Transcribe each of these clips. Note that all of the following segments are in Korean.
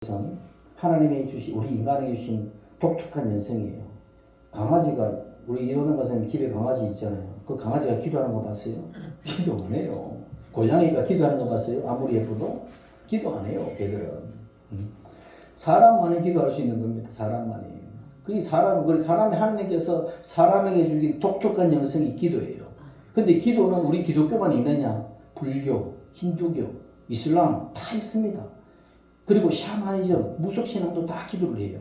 것은 하나님이 주신 우리 인간에게 주신 독특한 연성이에요. 강아지가 우리 이호는 것은 집에 강아지 있잖아요. 그 강아지가 기도하는 거 봤어요? 기도 안 해요. 고양이가 기도하는 거 봤어요? 아무리 예뻐도 기도 안 해요. 걔들은. 사람만이 기도할 수 있는 겁니다. 사람만이. 그 사람이 하나님께서 사람에게 주긴 독특한 영성이 기도예요. 근데 기도는 우리 기독교만 있느냐? 불교, 힌두교, 이슬람 다 있습니다. 그리고 샤머니즘, 무속신앙도 다 기도를 해요.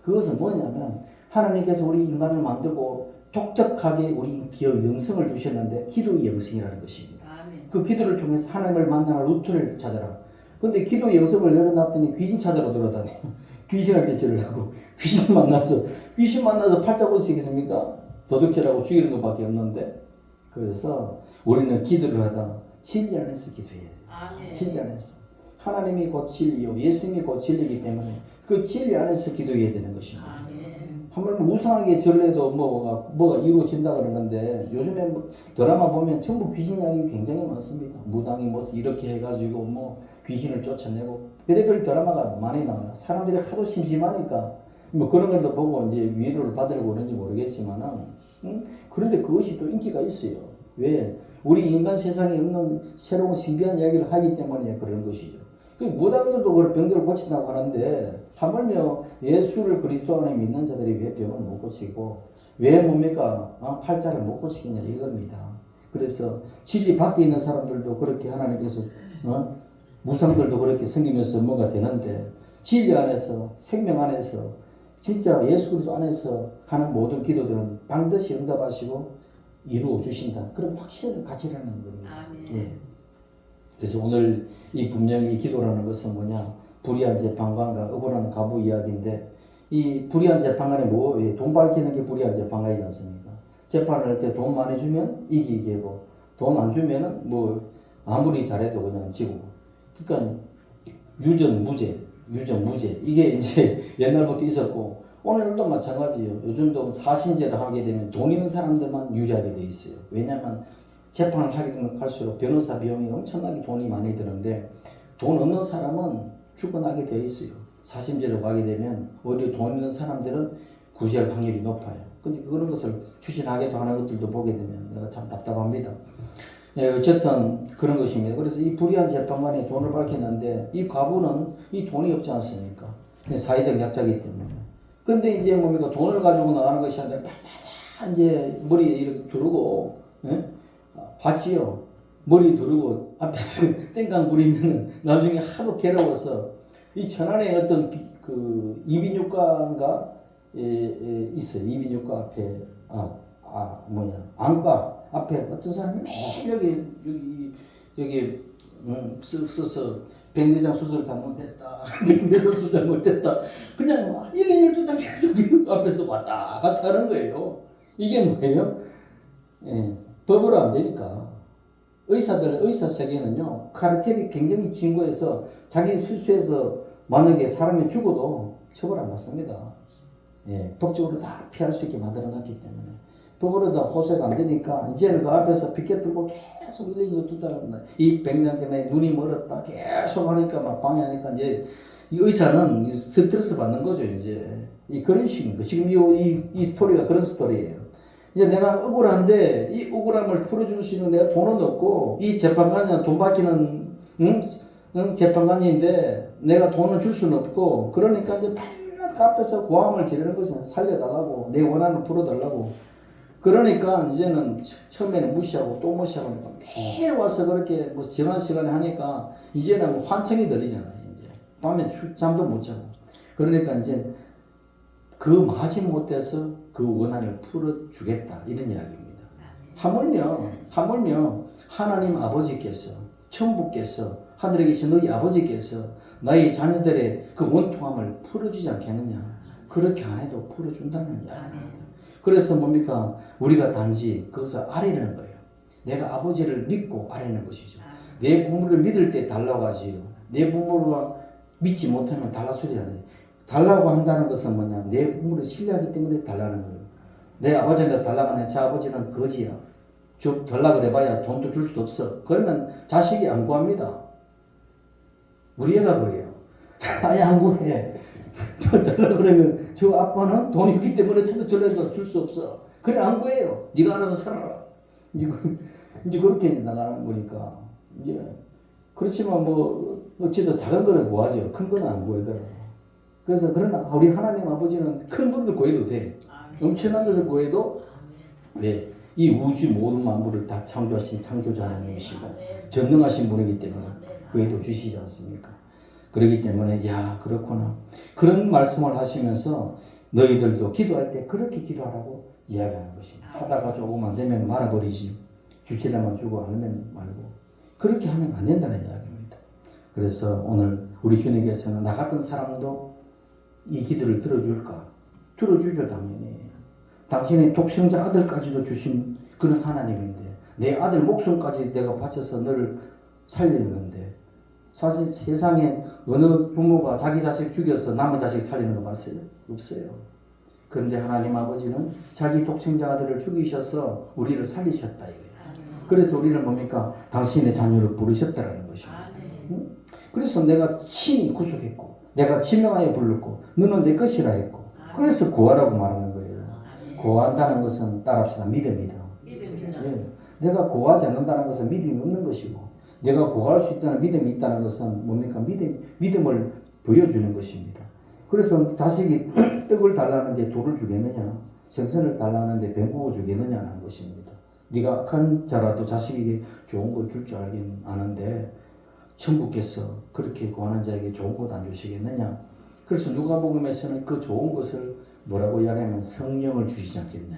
그것은 뭐냐면 하나님께서 우리 인간을 만들고 독특하게 우리 기업 영성을 주셨는데 기도의 영성이라는 것입니다. 아멘. 그 기도를 통해서 하나님을 만나는 루트를 찾아라. 근데 기도 영성을 열어놨더니 귀신 찾아러 돌아다녀요. 귀신한테 절을 하고 귀신 만나서 팔자 볼 수 있겠습니까? 도둑질하고 죽이는 것밖에 없는데. 그래서 우리는 기도를 하다 진리 안에서 기도해야 돼요. 아멘. 진리 안에서. 하나님이 곧 진리요, 예수님이 곧 진리이기 때문에 그 진리 안에서 기도해야 되는 것입니다. 한번 우상하게 절래도 뭐가 이루어진다 그러는데 요즘에 뭐 드라마 보면 전부 귀신 이야기 굉장히 많습니다. 무당이 뭐 이렇게 해가지고 뭐 귀신을 쫓아내고 별의별 드라마가 많이 나와요. 사람들이 하도 심심하니까 뭐 그런 걸도 보고 이제 위로를 받으려고 그런지 모르겠지만은 그런데 그것이 또 인기가 있어요. 왜? 우리 인간 세상에 없는 새로운 신비한 이야기를 하기 때문에 그런 것이죠. 무당들도 그 병들을 고친다고 하는데 하물며 예수를 그리스도 안에 믿는 자들이 왜 병을 못 고치고 왜 뭡니까? 팔자를 못 고치겠냐 이겁니다. 그래서 진리 밖에 있는 사람들도 그렇게 하나님께서 무상들도 그렇게 생기면서 뭐가 되는데 진리 안에서 생명 안에서 진짜 예수 그리스도 안에서 하는 모든 기도들은 반드시 응답하시고 이루어 주신다. 그런 확신을 가지라는 겁니다. 예. 그래서 오늘 이 분명히 기도라는 것은 뭐냐? 불의한 재판관과 억울한 가부 이야기인데 이 불의한 재판관이 돈 밝히는 게 불의한 재판관이지 않습니까? 재판을 할 때 돈 많이 주면 이기고 돈 안 주면은 뭐 아무리 잘해도 그냥 지고. 그러니까 유전 무죄 이게 이제 옛날부터 있었고 오늘도 마찬가지예요. 요즘도 사심제를 하게 되면 돈 있는 사람들만 유죄하게 돼 있어요. 왜냐하면 재판을 하게 되면 할수록 변호사 비용이 엄청나게 돈이 많이 드는데 돈 없는 사람은 죽어나게 돼 있어요. 사심제로 가게 되면 오히려 돈 있는 사람들은 구제할 확률이 높아요. 근데 그런 것을 추진하게도 하는 것들도 보게 되면 내가 참 답답합니다. 예, 어쨌든 그런 것입니다. 그래서 이 불의한 재판관이 돈을 밝혔는데 이 과부는 이 돈이 없지 않습니까? 사회적 약자이기 때문에. 근데 이제 뭡니까? 돈을 가지고 나가는 것이 아니라 이제 머리에 이렇게 두르고, 예? 봤지요? 머리 두르고 앞에서 땡깡 부리면 나중에 하도 괴로워서 이 천안에 어떤 그 이비인후과인가 있어요. 이비인후과 앞에 안과 앞에 어떤 사람이 매일 여기 쓱 써서 백내장 수술 잘못했다. 백내장 수술 잘못했다. 그냥 1년 12장 계속 앞에서 왔다 갔다 하는 거예요. 이게 뭐예요? 예, 법으로 안 되니까. 의사 세계는요, 카르텔이 굉장히 진고해서 자기 수수해서 만약에 사람이 죽어도 처벌 안 받습니다. 예, 법적으로 다 피할 수 있게 만들어 놨기 때문에. 법으로도 호소가 안 되니까, 이제는 그 앞에서 피켓 들고 계속 1년 12달, 이 백년 때문에 눈이 멀었다 계속 하니까 막 방해하니까 이제 이 의사는 스트레스 받는 거죠, 이제. 그런 식입니다. 지금 이 스토리가 그런 스토리예요. 이제 내가 억울한데 이 억울함을 풀어줄 수 있는 내가 돈은 없고 이 재판관이 돈 받기는 재판관인데 내가 돈을 줄 수는 없고 그러니까 이제 맨날 앞에서 고함을 지르는 것은 살려달라고 내 원한을 풀어달라고 그러니까 이제는 처음에는 무시하고 또 무시하고 매일 와서 그렇게 뭐 지난 시간에 하니까 이제는 환청이 들리잖아요. 이제 밤에 잠도 못 자고 그러니까 이제 그 마지 못해서 그 원한을 풀어주겠다 이런 이야기입니다. 하물며 하나님 아버지께서 천부께서 하늘에 계신 너희 아버지께서 너희 자녀들의 그 원통함을 풀어주지 않겠느냐. 그렇게 안 해도 풀어준다는 이야기입니다. 그래서 뭡니까? 우리가 단지 그것을 아뢰는 거예요. 내가 아버지를 믿고 아뢰는 것이죠. 내 부모를 믿을 때 달라고 하지요. 내 부모가 믿지 못하면 달라 소리 안 해요. 달라고 한다는 것은 뭐냐? 내 부모를 신뢰하기 때문에 달라는 거예요. 내 아버지한테 달라고 하네. 제 아버지는 거지야. 달라 그래봐야 돈도 줄 수도 없어. 그러면 자식이 안 구합니다. 우리 애가 그래요. 아예 안 구해. 달라 그러면 저 아빠는 돈이 있기 때문에 쳐도 절레도 줄 수 없어. 그래 안 구해요. 네가 알아서 살아라. 이제 그렇게 나가는 거니까 이제 그렇지만 뭐 어찌든 작은 거는 구하죠. 큰 거는 안 구하더라고. 그래서 그러나 우리 하나님 아버지는 큰 것도 구해도 돼. 엄청난 것을 구해도 왜? 이 우주 모든 만물을 다 창조하신 창조자 하나님이시고 전능하신 분이기 때문에 구해도 주시지 않습니까? 그렇기 때문에 야 그렇구나. 그런 말씀을 하시면서 너희들도 기도할 때 그렇게 기도하라고 이야기하는 것입니다. 하다가 조금 안 되면 말아버리지. 줄지라만 주고 알면 말고. 그렇게 하면 안 된다는 이야기입니다. 그래서 오늘 우리 주님께서는 나 같은 사람도 이 기도를 들어줄까? 들어주죠 당연히. 당신의 독생자 아들까지도 주신 그런 하나님인데 내 아들 목숨까지 내가 바쳐서 너를 살리는데 사실 세상에 어느 부모가 자기 자식 죽여서 남의 자식 살리는 거 봤어요? 없어요. 그런데 하나님 아버지는 자기 독생자 아들을 죽이셔서 우리를 살리셨다 이거예요. 그래서 우리는 뭡니까? 당신의 자녀를 부르셨다라는 것입니다. 그래서 내가 친히 구속했고 내가 지명하여 불렀고 너는 내 것이라 했고 그래서 구하라고 말하는 거예요. 구한다는 것은 따라합시다. 믿음이다. 예. 내가 구하지 않는다는 것은 믿음이 없는 것이고 내가 구할 수 있다는 믿음이 있다는 것은 뭡니까? 믿음을 보여주는 것입니다. 그래서 자식이 떡을 달라는데 돌을 주겠느냐 생선을 달라는데 뱀구워 주겠느냐는 것입니다. 네가 악한 자라도 자식에게 좋은 거 줄 줄 알긴 아는데 천부께서 그렇게 구하는 자에게 좋은 것 안 주시겠느냐. 그래서 누가복음에서는 그 좋은 것을 뭐라고 이야기하면 성령을 주시지 않겠냐.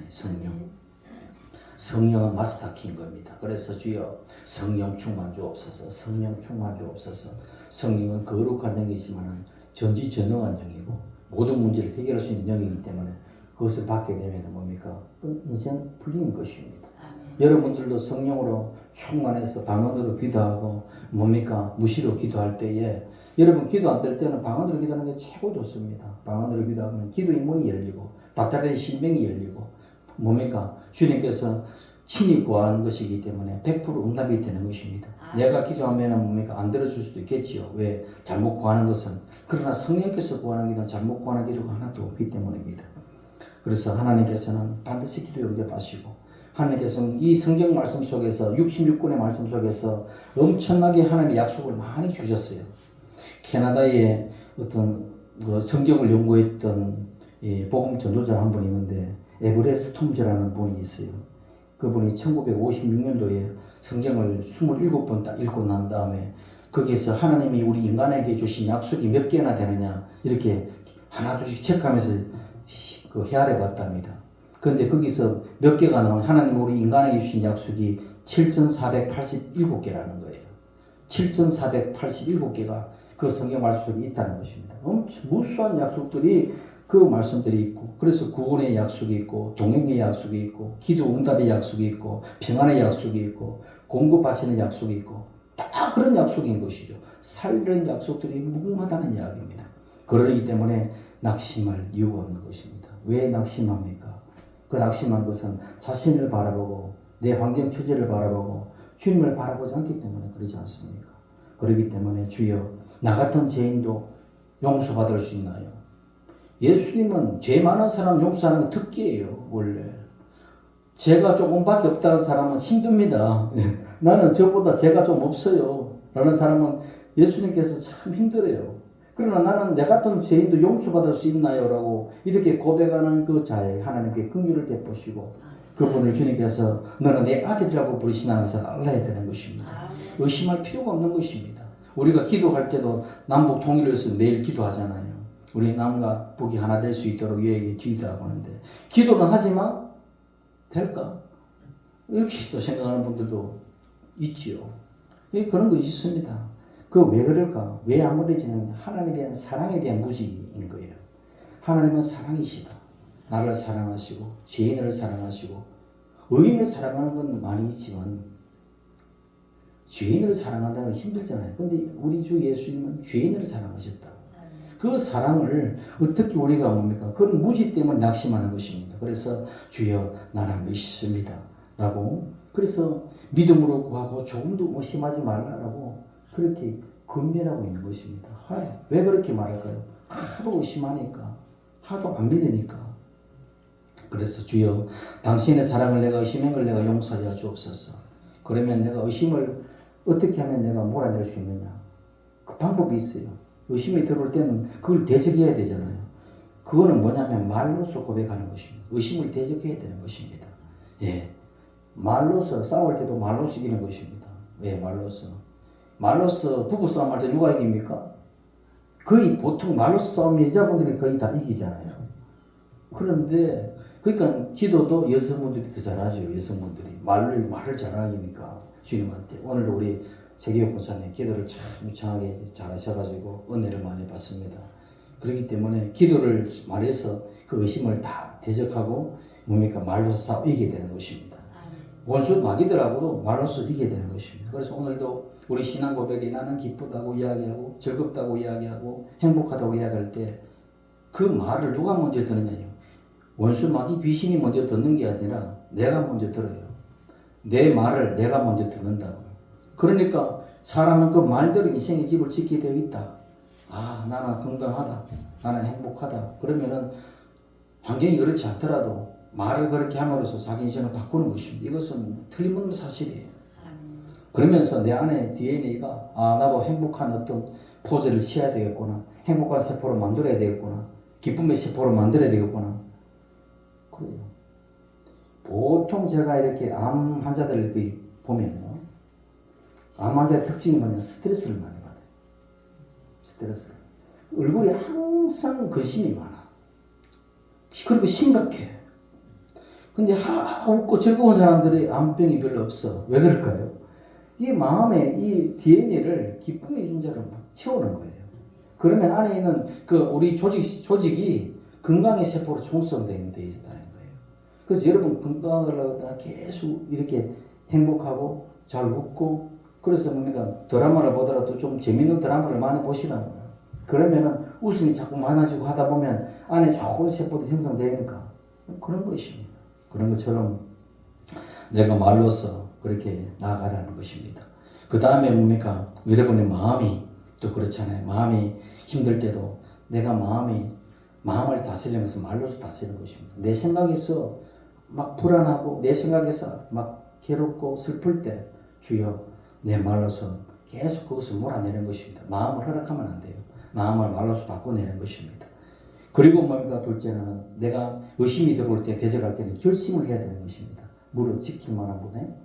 성령은 마스터키인 겁니다. 그래서 주여 성령 충만 주옵소서. 성령 충만 주옵소서. 성령은 거룩한 영이지만 전지전능한 영이고 모든 문제를 해결할 수 있는 영이기 때문에 그것을 받게 되면 뭡니까? 인생 풀린 것입니다. 여러분들도 성령으로 충만해서 방언으로 기도하고 뭡니까? 무시로 기도할 때에 여러분 기도 안 될 때는 방언으로 기도하는 게 최고 좋습니다. 방언으로 기도하면 기도의 문이 열리고 답답한 신명이 열리고 뭡니까? 주님께서 친히 구하는 것이기 때문에 100% 응답이 되는 것입니다. 내가 기도하면 뭡니까? 안 들어줄 수도 있겠지요. 왜? 잘못 구하는 것은. 그러나 성령께서 구하는 기도는 잘못 구하는 기도가 하나도 없기 때문입니다. 그래서 하나님께서는 반드시 기도 응답하시고 하나님께서는 이 성경 말씀 속에서 66권의 말씀 속에서 엄청나게 하나님의 약속을 많이 주셨어요. 캐나다에 어떤 성경을 연구했던 복음 전도자 한 분이 있는데 에브레스 톰즈라는 분이 있어요. 그분이 1956년도에 성경을 27번 딱 읽고 난 다음에 거기에서 하나님이 우리 인간에게 주신 약속이 몇 개나 되느냐 이렇게 하나둘씩 체크하면서 헤아려 봤답니다. 그런데 거기서 몇 개가 나오면 하나님 우리 인간에게 주신 약속이 7,487개라는 거예요. 7,487개가 그 성경 말씀 속에 있다는 것입니다. 엄청 무수한 약속들이 그 말씀들이 있고 그래서 구원의 약속이 있고 동행의 약속이 있고 기도 응답의 약속이 있고 평안의 약속이 있고 공급하시는 약속이 있고 다 그런 약속인 것이죠. 살리는 약속들이 무궁하다는 이야기입니다. 그러기 때문에 낙심할 이유가 없는 것입니다. 왜 낙심합니까? 그 낙심한 것은 자신을 바라보고 내 환경 처지를 바라보고 주님을 바라보지 않기 때문에 그러지 않습니까? 그렇기 때문에 주여 나 같은 죄인도 용서받을 수 있나요? 예수님은 죄 많은 사람 용서하는 게 특기예요. 원래 죄가 조금밖에 없다는 사람은 힘듭니다. 나는 저보다 죄가 좀 없어요 라는 사람은 예수님께서 참 힘들어요. 그러나 나는 내 같은 죄인도 용서받을 수 있나요? 라고 이렇게 고백하는 그 자에 하나님께 긍휼을 베푸시고 그분을 주님께서 너는 내 아들이라고 부르시나는 것을 알아야 되는 것입니다. 의심할 필요가 없는 것입니다. 우리가 기도할 때도 남북 통일을 위해서 매일 기도하잖아요. 우리 남과 북이 하나 될 수 있도록 위에게 기도하고 하는데 기도는 하지만 될까? 이렇게 또 생각하는 분들도 있지요. 그런 거 있습니다. 그 왜 그럴까? 왜 안 버려지는 하나님에 대한 사랑에 대한 무지인 거예요. 하나님은 사랑이시다. 나를 사랑하시고 죄인을 사랑하시고 의인을 사랑하는 건 많이 있지만 죄인을 사랑한다는 건 힘들잖아요. 근데 우리 주 예수님은 죄인을 사랑하셨다. 그 사랑을 어떻게 우리가 뭡니까? 그런 무지 때문에 낙심하는 것입니다. 그래서 주여 나는 믿습니다. 라고 그래서 믿음으로 구하고 조금도 의심하지 말라라고 그렇게 건면하고 있는 것입니다. 왜 그렇게 말할까요? 하도 의심하니까, 하도 안 믿으니까. 그래서 주여, 당신의 사랑을 내가 의심한 걸 내가 용서하여 주옵소서. 그러면 내가 의심을 어떻게 하면 내가 몰아낼 수 있느냐? 그 방법이 있어요. 의심이 들어올 때는 그걸 대적해야 되잖아요. 그거는 뭐냐면 말로서 고백하는 것입니다. 의심을 대적해야 되는 것입니다. 예. 말로서 싸울 때도 말로서 이기는 것입니다. 왜 말로서? 말로서 부부싸움 할 때 누가 이깁니까? 거의 보통 말로서 싸우면 여자분들이 거의 다 이기잖아요. 그런데 그러니까 기도도 여성분들이 더 잘하죠. 여성분들이 말을 잘하니까 주님한테. 오늘 우리 최기혁 권사님 기도를 참 유창하게 잘하셔가지고 은혜를 많이 받습니다. 그렇기 때문에 기도를 말해서 그 의심을 다 대적하고 뭡니까? 말로서 이기게 되는 것입니다. 원수 마귀들하고도 말로서 이기게 되는 것입니다. 그래서 오늘도 우리 신앙 고백이 나는 기쁘다고 이야기하고 즐겁다고 이야기하고 행복하다고 이야기할 때 그 말을 누가 먼저 듣느냐요. 원수 마귀 귀신이 먼저 듣는 게 아니라 내가 먼저 들어요. 내 말을 내가 먼저 듣는다고요. 그러니까 사람은 그 말대로 인생의 집을 짓게 되어 있다. 아, 나는 건강하다. 나는 행복하다. 그러면은 환경이 그렇지 않더라도 말을 그렇게 함으로써 자기 인생을 바꾸는 것입니다. 이것은 틀림없는 사실이에요. 그러면서 내 안에 DNA가 나도 행복한 어떤 포즈를 취해야 되겠구나. 행복한 세포를 만들어야 되겠구나. 기쁨의 세포를 만들어야 되겠구나. 그래요. 보통 제가 이렇게 암 환자들 보면요. 암 환자의 특징이 뭐냐면 스트레스를 많이 받아요. 스트레스를. 얼굴에 항상 근심이 많아. 그리고 심각해. 근데 웃고 즐거운 사람들이 암병이 별로 없어. 왜 그럴까요? 이 마음에 이 DNA를 기쁨의 유전자로 채우는 거예요. 그러면 안에 있는 그 우리 조직이 건강의 세포로 총성되어 있다는 거예요. 그래서 여러분 건강을 하다가 계속 이렇게 행복하고 잘 웃고 그래서 뭡니까? 드라마를 보더라도 좀 재밌는 드라마를 많이 보시라는 거예요. 그러면은 웃음이 자꾸 많아지고 하다 보면 안에 좋은 세포도 형성되니까 그런 것입니다. 그런 것처럼 내가 말로서 그렇게 나아가라는 것입니다. 그 다음에 뭡니까? 여러분의 마음이 또 그렇잖아요. 마음이 힘들 때도 내가 마음을 다스리면서 말로서 다스리는 것입니다. 내 생각에서 막 불안하고 내 생각에서 막 괴롭고 슬플 때 주여 내 말로서 계속 그것을 몰아내는 것입니다. 마음을 허락하면 안 돼요. 마음을 말로서 바꿔내는 것입니다. 그리고 뭡니까? 둘째는 내가 의심이 들어올 때 대적할 때는 결심을 해야 되는 것입니다. 무릇 지킬 만한 분에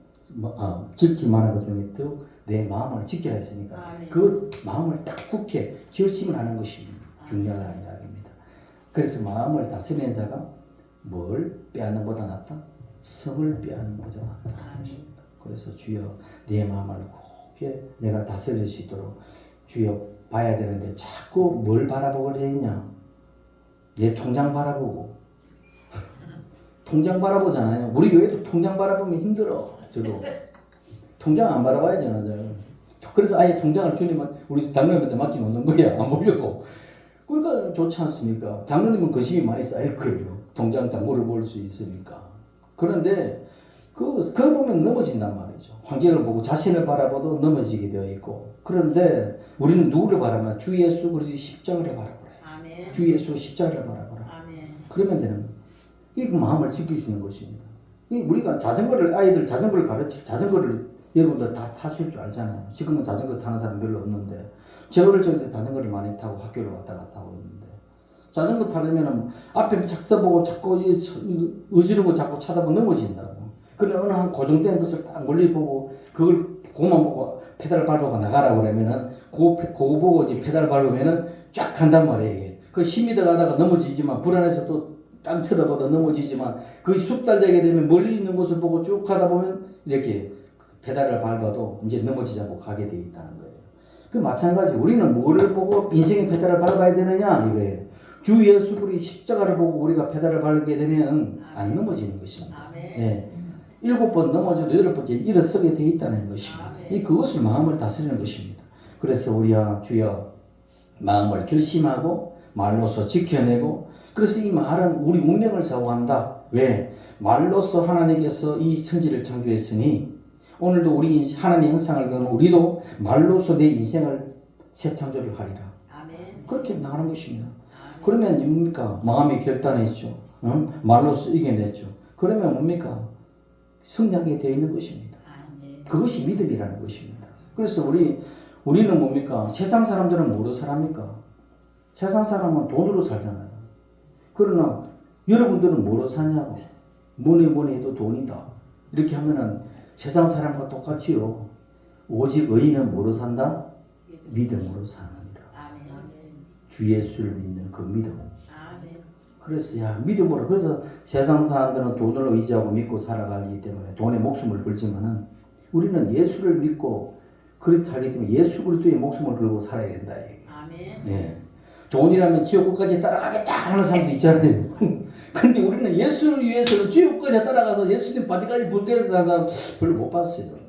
지킬 만한 것 중에 또 내 마음을 지키라 했으니까 그 마음을 딱 굳게 결심을 하는 것이 중요하다는 이야기입니다. 그래서 마음을 다스리는 자가 뭘 빼앗는 것보다 낫다? 성을 빼앗는 것보다 낫다. 그래서 주여 내 마음을 굳게 내가 다스릴 수 있도록 주여 봐야 되는데 자꾸 뭘 바라보고 그러냐? 내 통장 바라보고 통장 바라보잖아요. 우리 교회도 통장 바라보면 힘들어. 저도 통장 안 바라봐야죠. 그래서 아예 통장을 주님은 우리 장로님한테 맡겨놓는 거야. 안 보려고. 그러니까 좋지 않습니까? 장로님은 근심이 많이 쌓일 거예요. 통장 잔고를 볼 수 있으니까. 그런데 그거 보면 넘어진단 말이죠. 환경을 보고 자신을 바라봐도 넘어지게 되어 있고. 그런데 우리는 누구를 바라보나? 주 예수 그리스도의 십자가를 바라보라. 아멘. 주 예수 십자가를 바라보라. 아멘. 그러면 되는 거예요. 이 마음을 지킬 수 있는 것입니다. 우리가 아이들 자전거를 자전거를 여러분들 다 타실 줄 알잖아요. 지금은 자전거 타는 사람 별로 없는데, 제가 어릴 적에 자전거를 많이 타고 학교를 왔다 갔다 하고 있는데, 자전거 타려면 앞에 쳐다보고 자꾸 어지르고 자꾸 쳐다보고 넘어진다고. 그래, 어느 한 고정된 것을 딱 멀리 보고, 그것만 보고 페달을 밟고 나가라고 그러면은, 그거 보고 이제 페달 밟으면은 쫙 간단 말이에요. 그 10m 가다가 넘어지지만, 불안해서 또 땅 쳐다보다 넘어지지만 그 숙달되게 되면 멀리 있는 곳을 보고 쭉 가다 보면 이렇게 페달을 밟아도 이제 넘어지지 않고 가게 돼 있다는 거예요. 그 마찬가지 우리는 뭐를 보고 인생의 페달을 밟아야 되느냐 이거예요. 주 예수 그리스도의 십자가를 보고 우리가 페달을 밟게 되면 안 넘어지는 것입니다. 예. 7번 넘어져도 8번째 일어서게 돼 있다는 것입니다. 그것을 마음을 다스리는 것입니다. 그래서 우리야 주여 마음을 결심하고 말로서 지켜내고 그래서 이 말은 우리 운명을 좌우한다. 왜? 말로서 하나님께서 이 천지를 창조했으니 오늘도 우리 하나님의 형상을 그리면 우리도 말로서 내 인생을 새 창조를 하리라. 아멘. 그렇게 나가는 것입니다. 아멘. 그러면 뭡니까? 마음이 결단했죠. 말로써 이겨냈죠. 그러면 뭡니까? 승리하게 되어 있는 것입니다. 아멘. 그것이 믿음이라는 것입니다. 그래서 우리는 뭡니까? 세상 사람들은 뭐로 살합니까? 세상 사람은 돈으로 살잖아요. 그러나 여러분들은 뭐로 사냐고? 뭐니 해도 돈이다. 이렇게 하면은 세상 사람과 똑같이요. 오직 의인은 뭐로 산다? 믿음으로 사는다. 아멘. 주 예수를 믿는 그 믿음. 아멘. 그래서 믿음으로. 그래서 세상 사람들은 돈을 의지하고 믿고 살아가기 때문에 돈에 목숨을 걸지만은 우리는 예수를 믿고 그렇게 살기 때문에 예수 그리스도의 목숨을 걸고 살아야 된다. 아멘. 예. 돈이라면 지옥까지 따라가겠다 하는 사람도 있잖아요. 근데 우리는 예수를 위해서는 지옥까지 따라가서 예수님 바지까지 불게 하는 사람 별로 못 봤어요.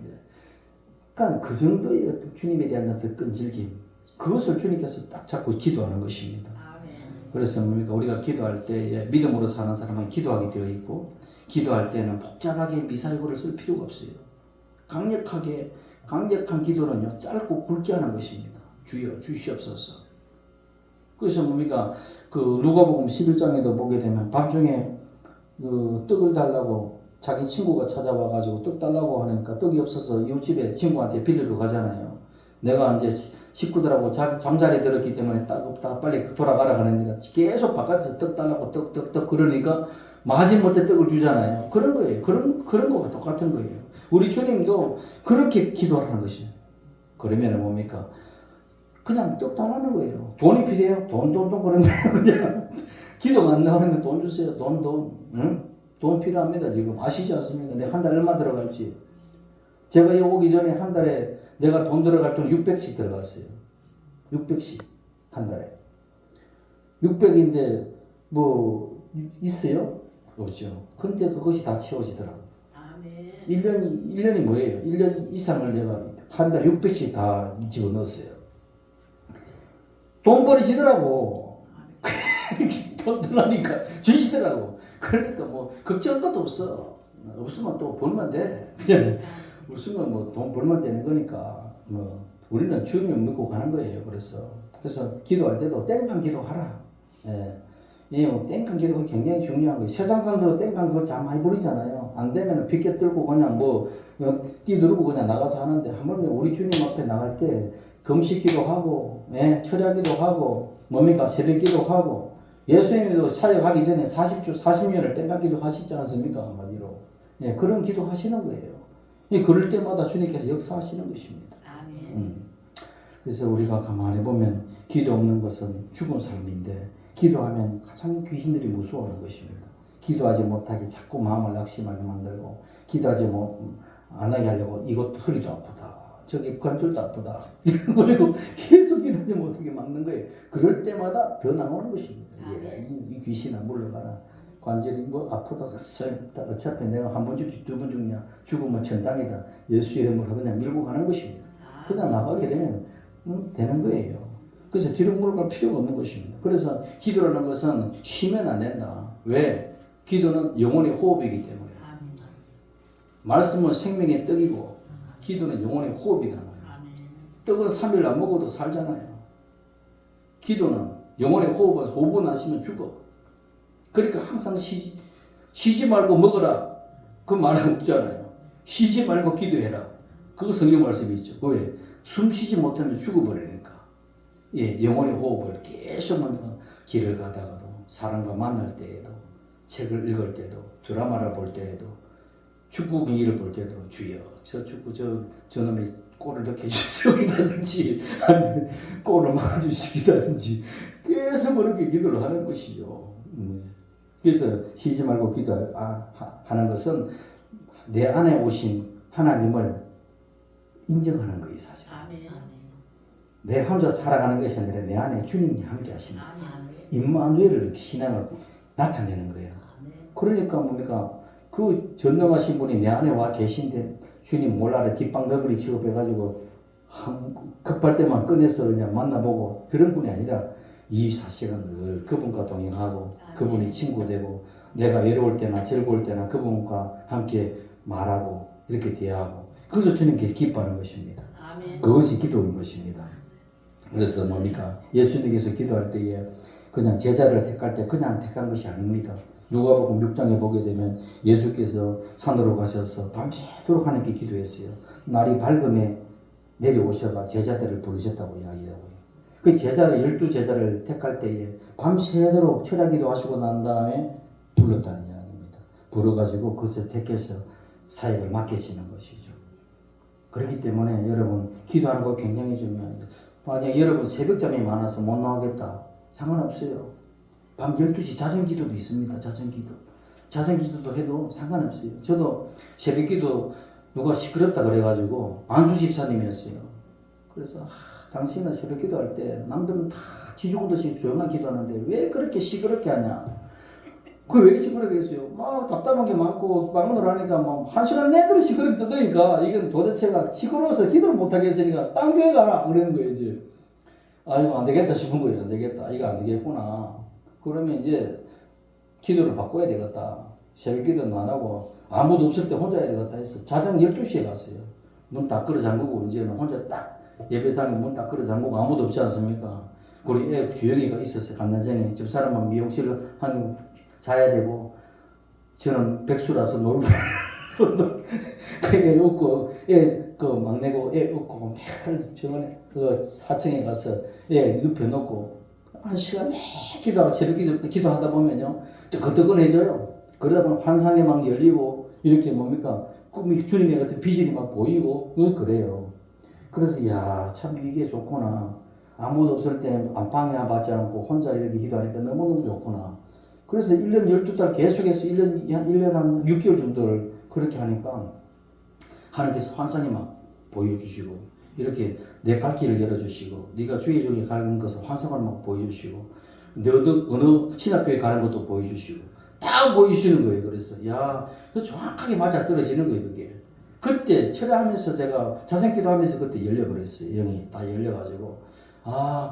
그러니까 그 정도의 어떤 주님에 대한 어떤 끈질김, 그것을 주님께서 딱 잡고 기도하는 것입니다. 아멘. 그래서 뭡니까? 우리가 기도할 때 믿음으로 사는 사람은 기도하게 되어 있고, 기도할 때는 복잡하게 미사일고를 쓸 필요가 없어요. 강력한 기도는요, 짧고 굵게 하는 것입니다. 주여 주시옵소서. 그래서 뭡니까? 그 누가복음 11장에도 보게 되면 밤중에 그 떡을 달라고 자기 친구가 찾아와가지고 떡 달라고 하니까 떡이 없어서 이웃집에 친구한테 빌리러 가잖아요. 내가 이제 식구들하고 잠자리에 들었기 때문에 딱 없다 빨리 돌아가라 하는데 계속 바깥에서 떡 달라고 떡 그러니까 마지못해 떡을 주잖아요. 그런 거예요. 그런 거가 똑같은 거예요. 우리 주님도 그렇게 기도하는 것이에요. 그러면 뭡니까? 그냥 떡 달라는 거예요. 돈이 필요해요? 돈 그런데 그냥 기도가 안 나오면 돈 주세요. 응? 돈 필요합니다. 지금 아시지 않습니까? 내가 한 달에 얼마 들어갈지. 제가 여기 오기 전에 한 달에 내가 돈 들어갈 돈 600씩 들어갔어요. 600씩 한 달에. 600인데 뭐 있어요? 없죠. 근데 그것이 다 채워지더라고요. 아멘. 1년이 뭐예요? 1년 이상을 내가 한 달에 600씩 다 집어넣었어요. 돈 버리시더라고. 돈 들라니까 주시더라고. 그러니까 뭐 걱정할 것도 없어. 없으면 또 벌면 돼. 그냥 없으면 뭐 돈 벌면 되는 거니까 뭐 우리는 주님 믿고 가는 거예요. 그래서 기도할 때도 땡깡 기도하라. 예, 뭐 땡깡 기도가 굉장히 중요한 거예요. 세상 사람들은 땡깡 그거 잘 많이 부리잖아요. 안 되면 빗게 들고 그냥 뛰두르고 그냥 나가서 하는데 한번 우리 주님 앞에 나갈 때 금식기도 하고, 철야기도 하고, 뭡니까? 새벽기도 하고, 예수님도 사역하기 전에 40년을 땡깡기도 하시지 않습니까? 한마디로. 그런 기도 하시는 거예요. 그럴 때마다 주님께서 역사하시는 것입니다. 아멘. 그래서 우리가 가만히 보면 기도 없는 것은 죽은 삶인데, 기도하면 가장 귀신들이 무서워하는 것입니다. 기도하지 못하게 자꾸 마음을 낙심하게 만들고, 기도하지 안 하게 하려고 이것도 허리도 아프다. 저기 관절도 아프다. 그리고 계속 기도하지 못하게 막는 거예요. 그럴 때마다 더 나오는 것입니다. 이 귀신아 물러가라. 관절이 아프다. 어차피 내가 한 번 죽지 두 번 죽냐. 죽으면 천당이다. 예수 이름으로 그냥 밀고 가는 것입니다. 그냥 나가게 되면 되는 거예요. 그래서 뒤로 물러갈 필요가 없는 것입니다. 그래서 기도라는 것은 쉬면 안 된다. 왜? 기도는 영혼의 호흡이기 때문에. 말씀은 생명의 떡이고 기도는 영혼의 호흡이라는 거예요. 떡은 3일 안 먹어도 살잖아요. 기도는 영혼의 호흡은 하시면 죽어. 그러니까 항상 쉬지 말고 먹어라. 그 말은 없잖아요. 쉬지 말고 기도해라. 그거 성경 말씀이 있죠. 왜? 숨 쉬지 못하면 죽어버리니까. 영혼의 호흡을 계속 길을 가다가도 사람과 만날 때에도 책을 읽을 때도 드라마를 볼 때에도 축구 경기를 볼 때도 주여 저 축구 저놈이 골을 넣게 해주시기다든지 아니면 골을 막아주시기다든지 계속 그렇게 기도를 하는 것이죠. 그래서 쉬지 말고 기도하는 것은 내 안에 오신 하나님을 인정하는 거예요. 사실. 내 혼자 살아가는 것이 아니라 내 안에 주님이 함께 하시는 임마누엘을 신앙을 나타내는 거예요. 그러니까 뭡니까? 그 전능하신 분이 내 안에 와 계신데 주님 몰라라 뒷방더블이 취급해가지고 급할 때만 꺼내서 그냥 만나보고 그런 분이 아니라 이 사실은 늘 그분과 동행하고 그분이 친구 되고 내가 외로울 때나 즐거울 때나 그분과 함께 말하고 이렇게 대화하고 그래서 주님께서 기뻐하는 것입니다. 그것이 기도인 것입니다. 그래서 뭡니까? 예수님께서 기도할 때에 그냥 제자를 택할 때 그냥 택한 것이 아닙니다. 누가복음 6장에 보게 되면 예수께서 산으로 가셔서 밤새도록 하나님께 기도했어요. 날이 밝음에 내려오셔가 제자들을 부르셨다고 이야기하고요. 그 제자를 12제자를 택할 때에 밤새도록 철야기도 하시고 난 다음에 불렀다는 이야기입니다. 불러가지고 그것을 택해서 사역을 맡기시는 것이죠. 그렇기 때문에 여러분 기도하는 거 굉장히 중요합니다. 만약 여러분 새벽잠이 많아서 못 나오겠다. 상관없어요. 밤 12시 자정기도도 있습니다. 자정기도. 자정기도도 해도 상관없어요. 저도 새벽기도 누가 시끄럽다 그래가지고 안수 집사님이었어요. 그래서 당신은 새벽기도 할 때 남들은 다 지죽은 듯이 조용한 기도하는데 왜 그렇게 시끄럽게 하냐. 그게 왜 시끄럽게 했어요? 막 답답한 게 많고 방문을 하니까 막 1시간 내도록 시끄럽게 떠드니까 이건 도대체가 시끄러워서 기도를 못하게 했으니까 딴 교회 가라 그러는 거예요. 이제 이거 안 되겠다 싶은 거예요. 안 되겠다. 이거 안 되겠구나. 그러면 이제 기도를 바꿔야 되겠다. 새벽 기도는 안 하고 아무도 없을 때 혼자 해야 되겠다 해서 자정 12시에 갔어요. 문 딱 끌어 잠그고 이제는 혼자 딱 예배당에 문 딱 끌어 잠그고 아무도 없지 않습니까? 우리 애 주영이가 있었어요. 간난쟁이. 집사람만 미용실을 한 자야 되고 저는 백수라서 놀고 애 없고 그 막내고 애 없고 매일 병원에 그 4층에 가서 애 눕혀놓고 1시간 기도하고 새벽 기도하다 보면요 뜨끈뜨끈해져요. 그러다 보면 환상이 막 열리고 이렇게 뭡니까 꿈이 주님의 같은 비전이 막 보이고 그래요. 그래서 야 참 이게 좋구나. 아무도 없을 때 안방에 받지 않고 혼자 이렇게 기도하니까 너무너무 좋구나. 그래서 1년 12달 계속해서 1년 한 6개월 정도를 그렇게 하니까 하나님께서 환상이 막 보여주시고 이렇게 내 발길을 열어주시고 네가 주의 종에 가는 것을 환상을 막 보여주시고 너도 어느 신학교에 가는 것도 보여주시고 다 보여주시는 거예요. 그래서 야 정확하게 맞아 떨어지는 거예요. 그게 그때 철회하면서 제가 자생기도 하면서 그때 열려버렸어요. 영이 다 열려가지고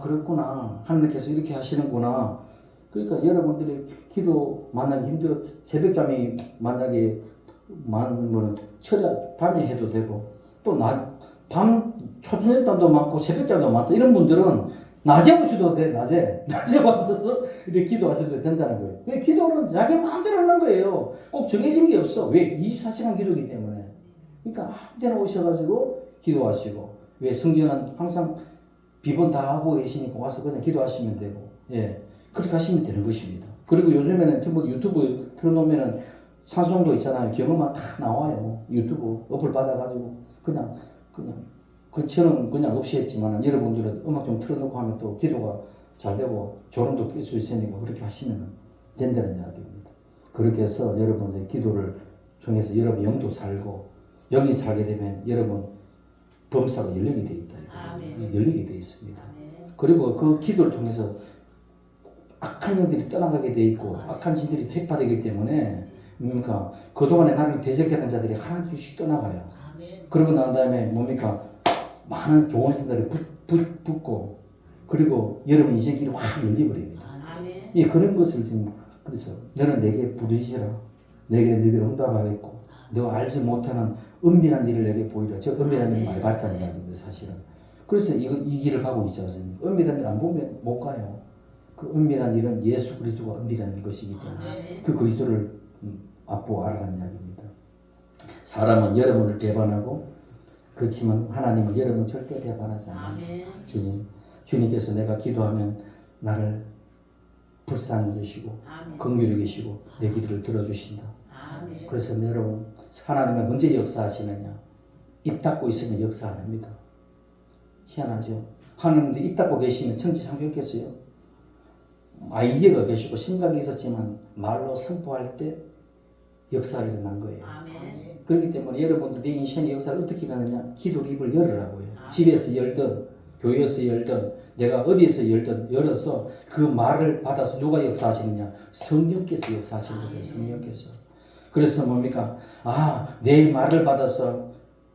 그렇구나. 하나님께서 이렇게 하시는구나. 그러니까 여러분들이 기도 만나기 힘들어 새벽잠이 만나게 많으면 철야 밤에 해도 되고 또 밤 초저녁잠도 많고 새벽잠도 많다 이런 분들은 낮에 오셔도 돼. 낮에 와서 이렇게 기도하셔도 된다는 거예요. 그 기도는 자기 마음대로 하는 거예요. 꼭 정해진 게 없어. 왜? 24시간 기도이기 때문에. 그러니까 아무 데나 오셔가지고 기도하시고 왜 성경은 항상 비번 다 하고 계시니까 와서 그냥 기도하시면 되고 그렇게 하시면 되는 것입니다. 그리고 요즘에는 전부 유튜브 틀어놓으면은 찬송도 있잖아요. 경험만 다 나와요. 유튜브 어플 받아가지고 그냥 저는 그냥 없이 했지만 여러분들은 음악 좀 틀어놓고 하면 또 기도가 잘 되고 졸음도 깰 수 있으니까 그렇게 하시면 된다는 이야기입니다. 그렇게 해서 여러분의 기도를 통해서 여러분 영도 살고 영이 살게 되면 여러분 범사가 열리게 돼 있다. 열리게 돼 있습니다. 그리고 그 기도를 통해서 악한 영들이 떠나가게 돼 있고 악한 신들이 해파되기 때문에 뭡니까 그동안에 나를 대적했던 자들이 하나둘씩 떠나가요. 그러고 난 다음에 뭡니까 많은 좋은 신들이 붙고 그리고 여러분 인생 길이 확 열려버립니다. 그런 것을 지금 그래서 너는 내게 부르시라. 내게 응답하겠고 너 알지 못하는 은밀한 일을 내게 보이라. 저 은밀한 일 많이 봤다는 이야기인데 사실은. 그래서 이 길을 가고 있지 않습니까? 은밀한 일 안 보면 못 가요. 그 은밀한 일은 예수 그리스도가 은밀한 것이기 때문에 그 그리스도를 앞보고 알아가는 이야기입니다. 사람은 여러분을 배반하고 그렇지만 하나님은 여러분 절대 배반하지 않아요. 주님께서 내가 기도하면 나를 불쌍히 계시고 긍휼히 계시고 내 기도를 들어주신다. 그래서 여러분 하나님은 언제 역사하시느냐? 입 닫고 있으면 역사 안 합니다. 희한하죠. 하나님도 입 닫고 계시면 천지창조했겠어요? 아이디어가 계시고 생각이 있었지만 말로 선포할 때 역사를 일어난 거예요. 그렇기 때문에 여러분들 내 인생의 역사를 어떻게 가느냐? 기도로 입을 열으라고요. 집에서 열든 교회에서 열든 내가 어디에서 열든 열어서 그 말을 받아서 누가 역사하시느냐? 성령께서 역사하시는 거예요. 성령께서. 그래서 뭡니까? 내 말을 받아서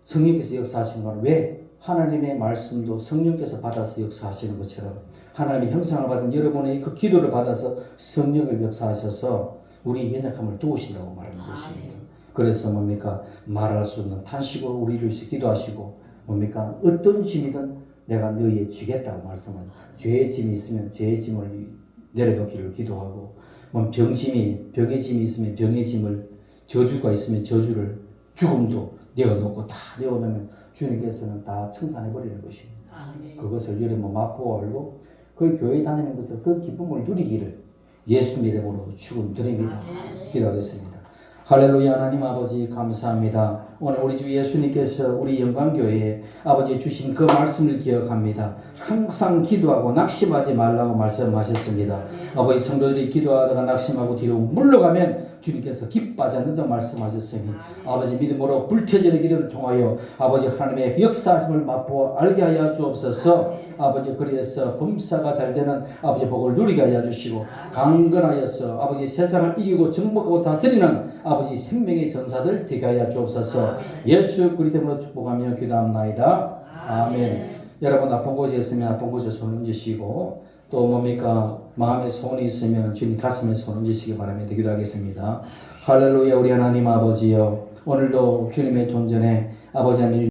성령께서 역사하시는 건 왜? 하나님의 말씀도 성령께서 받아서 역사하시는 것처럼 하나님의 형상을 받은 여러분의 그 기도를 받아서 성령을 역사하셔서 우리 연약함을 도우신다고 말하는 것입니다. 그래서 뭡니까? 말할 수 없는 탄식으로 우리를 위해서 기도하시고 뭡니까? 어떤 짐이든 내가 너희에 주겠다고 말씀을 죄의 짐이 있으면 죄의 짐을 내려놓기를 기도하고 뭐 병의 짐이 있으면 병의 짐을 저주가 있으면 저주를 죽음도 내어놓고 다 내어놓으면 주님께서는 다 청산해 버리는 것입니다. 아멘. 그것을 여러 맛보아 알고 그 교회 다니는 것을 그 기쁨을 누리기를 예수님 이름으로 축원드립니다. 기도하겠습니다. 할렐루야. 하나님 아버지 감사합니다. 오늘 우리 주 예수님께서 우리 영광교회에 아버지 주신 그 말씀을 기억합니다. 항상 기도하고 낙심하지 말라고 말씀하셨습니다. 아버지 성도들이 기도하다가 낙심하고 뒤로 물러가면 주님께서 기뻐하지 않는다고 말씀하셨으니 아버지 믿음으로 불태지는 기도를 통하여 아버지 하나님의 역사심을 맛보아 알게 하여 주옵소서. 아버지 그리해서 범사가 잘 되는 아버지 복을 누리게 하여 주시고 강건하여서 아버지 세상을 이기고 정복하고 다스리는 아버지 생명의 전사들 되게 하여 주옵소서. 예수 그리스도로 축복하며 기도합나이다. 아멘. 여러분 아픈 곳에 있으면 아픈 곳에 손 얹으시고 또 뭡니까 마음에 소원이 있으면 주님 가슴에 손 얹으시기 바랍니다. 기도하겠습니다. 할렐루야. 우리 하나님 아버지여 오늘도 주님의 존전에 아버지 하나님